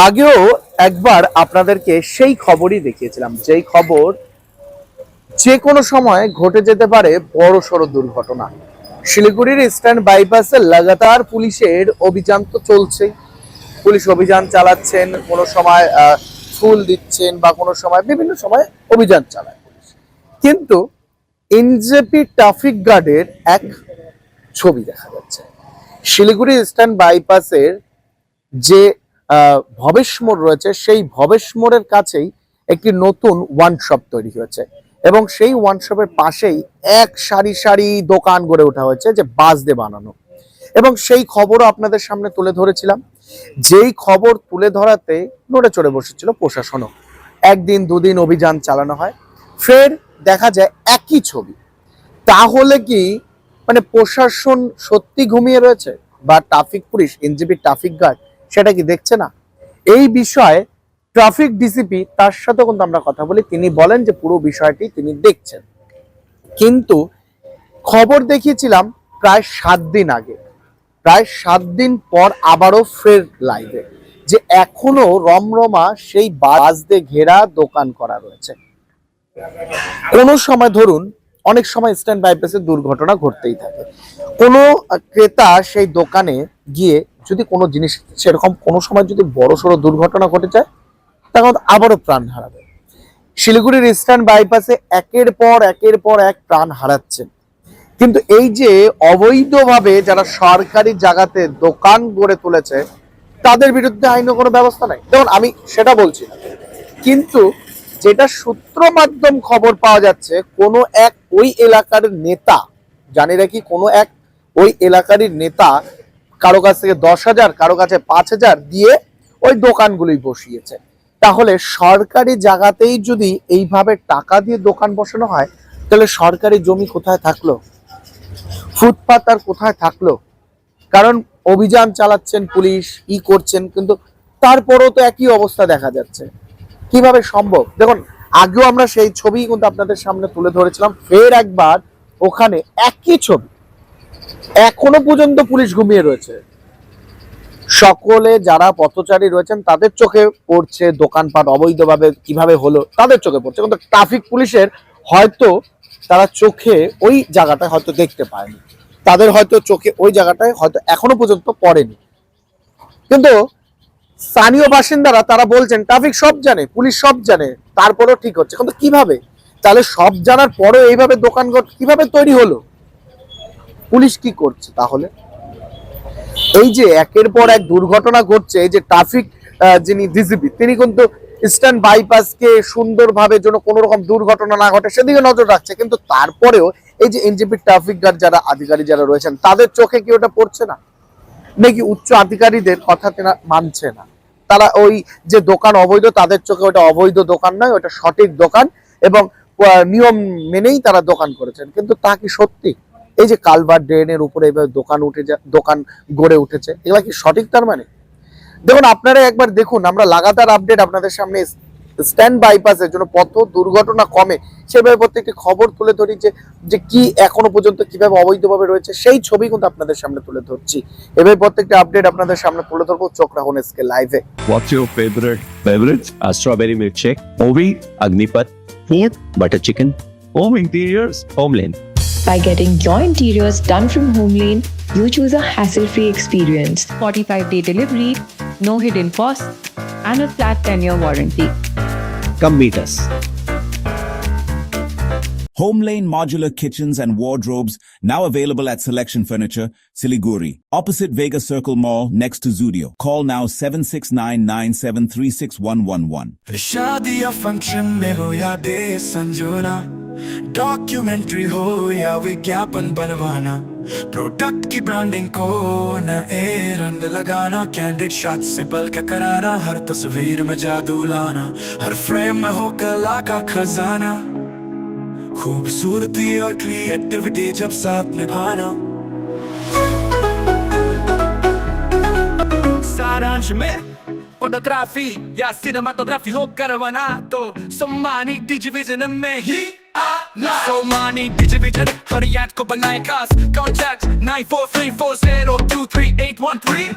আগেও একবার আপনাদেরকে সেই খবরই দেখিয়েছিলাম, যেই খবর যে কোনো সময় ঘটে যেতে পারে বড় সড় দুর্ঘটনা। শিলিগুড়ির ইস্টার্ন বাইপাসে লাগাতার পুলিশের অভিযান তো চলছেই। পুলিশ অভিযান চালাচ্ছেন, কোনো সময় ফুল দিচ্ছেন বা কোনো সময় বিভিন্ন সময় অভিযান চালায় পুলিশ। কিন্তু এনজেপি ট্রাফিক গার্ডের এক ছবি দেখা যাচ্ছে। শিলিগুড়ি ইস্টার্ন বাইপাসের যে ভবেশ মোড় রয়েছে, সেই ভবেশ মোড়ের কাছেই একটি নতুন ওয়ান শপ তৈরি হয়েছে এবং সেই ওয়ান শপের পাশেই এক সারি সারি দোকান গড়ে ওঠা হয়েছে, যে বাঁশ দিয়ে বানানো। এবং সেই খবরও আপনাদের সামনে তুলে ধরেছিলাম। যেই খবর তুলে ধরাতে নড়ে চড়ে বসেছিল প্রশাসনও। একদিন দুদিন অভিযান চালানো হয়, ফের দেখা যায় একই ছবি। তাহলে কি মানে প্রশাসন সত্যি ঘুমিয়ে রয়েছে, বা traffic police NJP traffic guard সেটা কি দেখছে না? এই বিষয়ে ট্রাফিক ডিসিপি, তার সাথে কিন্তু আমরা কথা বলি, তিনি বলেন যে পুরো বিষয়টি তিনি দেখছেন। কিন্তু খবর দেখিয়েছিলাম প্রায় 7 দিন আগে, প্রায় 7 দিন পর আবারও ফের লাইভে, যে এখনো রমরমা সেই বাস দিয়ে ঘেরা দোকান করা রয়েছে। কোনো সময় ধরুন, অনেক সময় ইস্টার্ন বাইপাসে দুর্ঘটনা ঘটতেই থাকে। কোনো ক্রেতা সেই দোকানে গিয়ে যদি কোনো জিনিস, সেরকম কোনো সময় যদি বড় সড়ো দুর্ঘটনা ঘটে যায়, তখন আবারও প্রাণ হারাবে। শিলিগুড়ির ইস্টার্ন বাইপাসে একের পর এক প্রাণ হারাচ্ছেন। কিন্তু এই যে অবৈধভাবে যারা সরকারি জায়গাতে দোকান গড়ে তুলেছে, তাদের বিরুদ্ধে আইনও কোনো ব্যবস্থা নাই। যেমন আমি সেটা বলছি না, কিন্তু যেটা সূত্র মাধ্যম খবর পাওয়া যাচ্ছে, কোনো এক ওই এলাকার নেতা, জানি রাখি কোনো এক ওই এলাকারই নেতা কারো কাছ থেকে 10,000, কারো কাছে 5,000 দিয়ে ওই দোকানগুলি বসিয়েছে। তাহলে সরকারি জায়গাতেই যদি এইভাবে টাকা দিয়ে দোকান বসানো হয়, তাহলে সরকারি জমি কোথায় থাকলো, ফুটপাত আর কোথায় থাকলো? কারণ অভিযান চালাচ্ছেন পুলিশ, করছেন, কিন্তু তারপরেও তো একই অবস্থা দেখা যাচ্ছে। কিভাবে সম্ভব? দেখুন, আগেও আমরা সেই ছবি কিন্তু আপনাদের সামনে তুলে ধরেছিলাম, ফের একবার ওখানে একই ছবি। এখনো পর্যন্ত পুলিশ ঘুমিয়ে রয়েছে। সকলে যারা পথচারী রয়েছেন তাদের চোখে পড়ছে দোকানপাট অবৈধভাবে কিভাবে হলো, তাদের চোখে পড়ছে, কিন্তু ট্রাফিক পুলিশের হয়তো তারা চোখে ওই জায়গাটা হয়তো দেখতে পায়নি, তাদের হয়তো চোখে ওই জায়গাটায় হয়তো এখনো পর্যন্ত পড়েনি। কিন্তু স্থানীয় বাসিন্দারা তারা বলছেন ট্রাফিক সব জানে, পুলিশ সব জানে, তারপরেও ঠিক হচ্ছে। কিন্তু কিভাবে? তাহলে সব জানার পরেও এইভাবে দোকানঘর কিভাবে তৈরি হলো? পুলিশ কি করছে তাহলে? এই যে একের পর এক দুর্ঘটনা ঘটছে, এই যে ট্রাফিক যিনি ডিসিপি, তিনি কিন্তু ইস্টার্ন বাইপাসকে সুন্দরভাবে যেন কোনো রকম দুর্ঘটনা না ঘটে সেদিকে নজর রাখছে। কিন্তু তারপরেও এই যে এনজেপি ট্রাফিক গার্ড যারা আধিকারিক যারা রয়েছেন, তাদের চোখে কি ওটা পড়ছে না? নাকি উচ্চ আধিকারীদের কথা তেনা মানছে না? তারা ওই যে দোকান অবৈধ, তাদের চোখে ওটা অবৈধ দোকান নয়, ওটা সঠিক দোকান এবং নিয়ম মেনেই তারা দোকান করেছেন। কিন্তু তা কি সত্যি? এই যে কালভার্ট ড্রেনের উপরে এভাবে দোকান গড়ে উঠেছে, এগুলা কি সঠিক? তার মানে দেখুন, আপনারা একবার দেখুন, আমরা লাগাতার আপডেট আপনাদের সামনে স্ট্যান্ড বাইপাসের জন্য পথ দুর্ঘটনা কমে সেভাবে প্রত্যেকটি খবর তুলে ধরি, যে কি এখনো পর্যন্ত কিভাবে অবৈধভাবে রয়েছে, সেই ছবি কিন্তু আপনাদের সামনে তুলে ধরছি। এভাবে প্রত্যেকটি আপডেট আপনাদের সামনে তুলে ধরবো। চোখ রাখুন এসকে লাইভে। What's your favorite beverage? A strawberry milkshake. Movie, Agnipath. Food, Butter chicken. Home interiors, Homeland. by getting your interiors done from Homelane, you choose a hassle-free experience. 45-day delivery, no hidden costs, and a flat 10-year warranty. Come meet us. Homelane Modular Kitchens and Wardrobes, now available at Selection Furniture, Siliguri, opposite Vega Circle Mall, next to Zudio. Call now 7699736111. शादी या function में हो या दे संजोना, documentary हो या विज्ञापन बनवाना, product की ब्रांडिंग को न रंग लगाना, कैंडिड शॉट से बल्क कराना, हर तस्वीर में जादू लाना, हर फ्रेम में हो कला का खजाना, खूबसूरती और क्रिएटिविटी जब साथ निभाना। सारांश में फोटोग्राफी या सिनेमाटोग्राफी हो करवाना, तो सम्मानी डिजिविजन में ही आना। सम्मानी डिजिविजन हर याद को बनाए खास। कॉन्टैक्ट 9434023813।